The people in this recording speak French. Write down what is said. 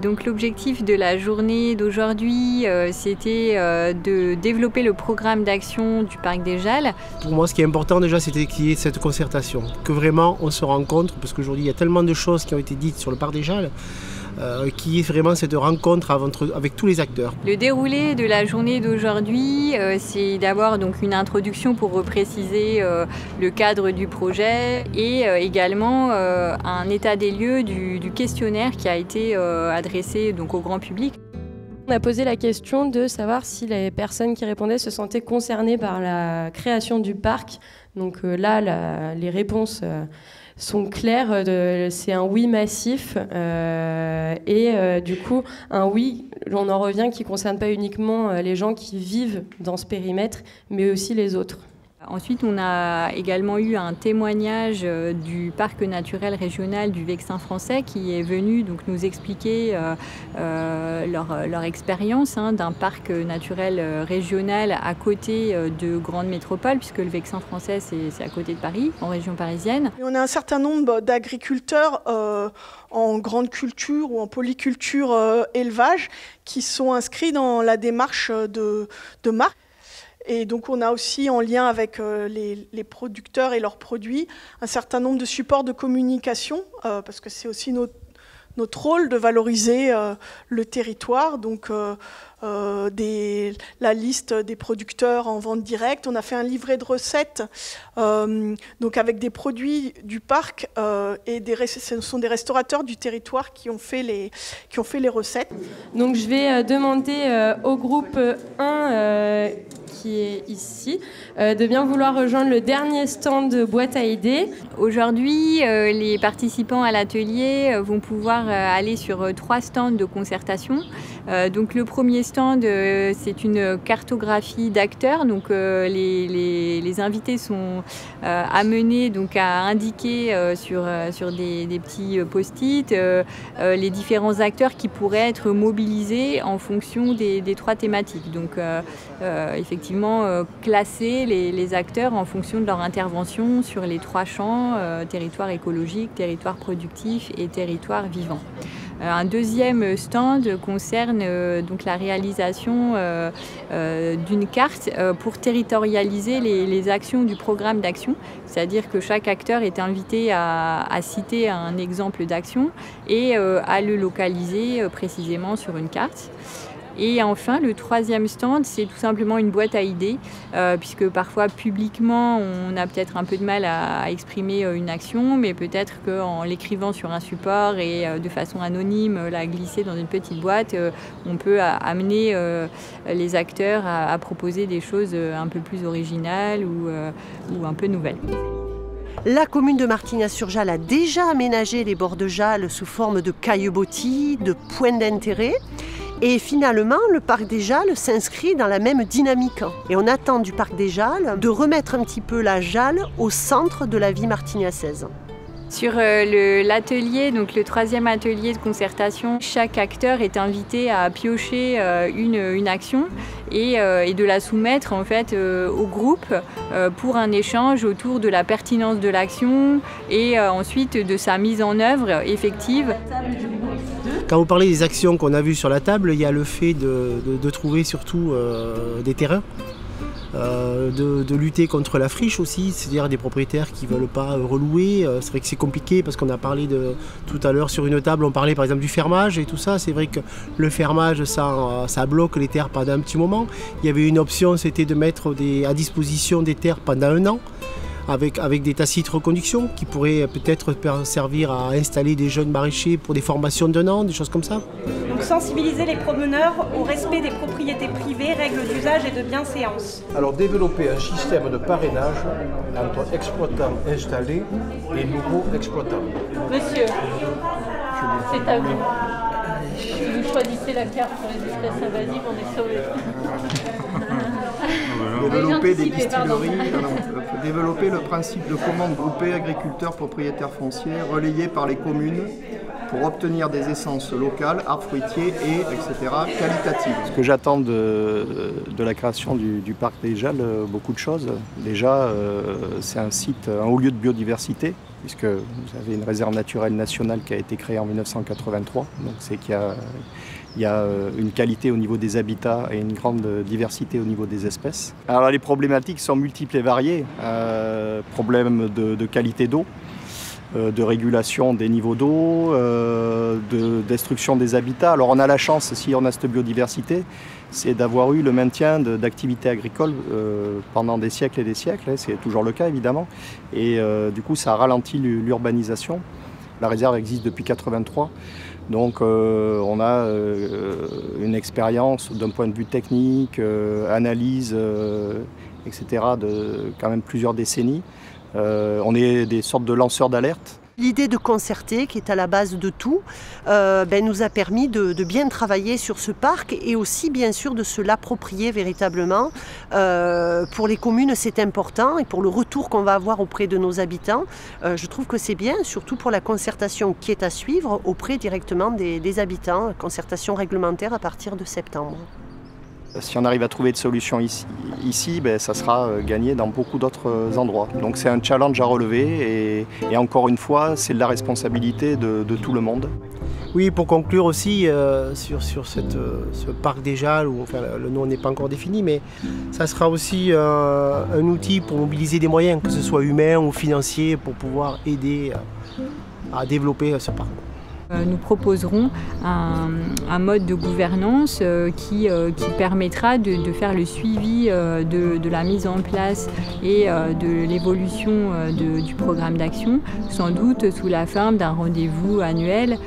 Donc l'objectif de la journée d'aujourd'hui, c'était de développer le programme d'action du Parc des Jalles. Pour moi, ce qui est important déjà, c'était qu'il y ait cette concertation, que vraiment on se rencontre, parce qu'aujourd'hui il y a tellement de choses qui ont été dites sur le Parc des Jalles, qu'il y ait vraiment cette rencontre avec tous les acteurs. Le déroulé de la journée d'aujourd'hui, c'est d'abord donc une introduction pour repréciser le cadre du projet et également un état des lieux du questionnaire qui a été adressé donc au grand public. On a posé la question de savoir si les personnes qui répondaient se sentaient concernées par la création du parc. Donc là, les réponses sont claires, c'est un oui massif et du coup un oui, on en revient, qui ne concerne pas uniquement les gens qui vivent dans ce périmètre, mais aussi les autres. Ensuite, on a également eu un témoignage du parc naturel régional du Vexin français qui est venu donc nous expliquer leur expérience d'un parc naturel régional à côté de grandes métropoles, puisque le Vexin français c'est à côté de Paris, en région parisienne. Et on a un certain nombre d'agriculteurs en grande culture ou en polyculture élevage qui sont inscrits dans la démarche de marque. Et donc on a aussi, en lien avec les producteurs et leurs produits, un certain nombre de supports de communication, parce que c'est aussi notre rôle de valoriser le territoire. Donc la liste des producteurs en vente directe. On a fait un livret de recettes donc avec des produits du parc et ce sont des restaurateurs du territoire qui ont fait les recettes. Donc je vais demander au groupe 1 qui est ici, de bien vouloir rejoindre le dernier stand de boîte à idées. Aujourd'hui, les participants à l'atelier vont pouvoir aller sur 3 stands de concertation. Donc le premier stand, c'est une cartographie d'acteurs. Donc les invités sont amenés donc à indiquer sur des petits post-it les différents acteurs qui pourraient être mobilisés en fonction des 3 thématiques. Donc effectivement classer les acteurs en fonction de leur intervention sur les 3 champs, territoire écologique, territoire productif et territoire vivant. Un deuxième stand concerne donc la réalisation d'une carte pour territorialiser les actions du programme d'action, c'est-à-dire que chaque acteur est invité à citer un exemple d'action et à le localiser précisément sur une carte. Et enfin, le 3e stand, c'est tout simplement une boîte à idées, puisque parfois publiquement, on a peut-être un peu de mal à exprimer une action, mais peut-être qu'en l'écrivant sur un support et de façon anonyme, la glisser dans une petite boîte, on peut amener les acteurs à proposer des choses un peu plus originales ou un peu nouvelles. La commune de Martignas-sur-Jalles a déjà aménagé les bords de Jalles sous forme de caillebotis, de points d'intérêt. Et finalement, le Parc des Jalles s'inscrit dans la même dynamique. Et on attend du Parc des Jalles de remettre un petit peu la Jalle au centre de la vie martignasaise. Sur l'atelier, donc le 3e atelier de concertation, chaque acteur est invité à piocher une action et de la soumettre en fait au groupe pour un échange autour de la pertinence de l'action et ensuite de sa mise en œuvre effective. Quand vous parlez des actions qu'on a vues sur la table, il y a le fait de trouver surtout des terrains, de lutter contre la friche aussi, c'est-à-dire des propriétaires qui ne veulent pas relouer. C'est vrai que c'est compliqué parce qu'on a parlé tout à l'heure sur une table, on parlait par exemple du fermage et tout ça. C'est vrai que le fermage, ça bloque les terres pendant un petit moment. Il y avait une option, c'était de mettre à disposition des terres pendant 1 an. Avec des tacites reconduction qui pourraient peut-être servir à installer des jeunes maraîchers pour des formations d'1 an, des choses comme ça. Donc sensibiliser les promeneurs au respect des propriétés privées, règles d'usage et de bienséance. Alors développer un système de parrainage entre exploitants installés et nouveaux exploitants. Monsieur, c'est à vous. Si vous choisissez la carte pour les espèces invasives, on est sauvés. Développer des distilleries, développer le principe de commande groupée agriculteurs propriétaires fonciers relayé par les communes pour obtenir des essences locales, arbres fruitiers et etc. qualitatives. Ce que j'attends de la création du parc des Jalles, beaucoup de choses. Déjà, c'est un site, un haut lieu de biodiversité, puisque vous avez une réserve naturelle nationale qui a été créée en 1983. Donc c'est qu'il y a une qualité au niveau des habitats et une grande diversité au niveau des espèces. Alors les problématiques sont multiples et variées. Problèmes de qualité d'eau, de régulation des niveaux d'eau, de destruction des habitats. Alors on a la chance, si on a cette biodiversité, c'est d'avoir eu le maintien d'activités agricoles pendant des siècles et des siècles. C'est toujours le cas évidemment. Et du coup ça ralentit l'urbanisation. La réserve existe depuis 1983. Donc on a une expérience d'un point de vue technique, analyse, etc. de quand même plusieurs décennies. On est des sortes de lanceurs d'alerte. L'idée de concerter, qui est à la base de tout, nous a permis de bien travailler sur ce parc et aussi bien sûr de se l'approprier véritablement. Pour les communes c'est important et pour le retour qu'on va avoir auprès de nos habitants, je trouve que c'est bien, surtout pour la concertation qui est à suivre auprès directement des habitants, concertation réglementaire à partir de septembre. Si on arrive à trouver des solutions ici, ça sera gagné dans beaucoup d'autres endroits. Donc c'est un challenge à relever et encore une fois, c'est de la responsabilité de tout le monde. Oui, pour conclure aussi sur ce parc des Jalles, où enfin, le nom n'est pas encore défini, mais ça sera aussi un outil pour mobiliser des moyens, que ce soit humains ou financiers, pour pouvoir aider à développer ce parc. Nous proposerons un mode de gouvernance qui permettra de faire le suivi de la mise en place et de l'évolution du programme d'action, sans doute sous la forme d'un rendez-vous annuel.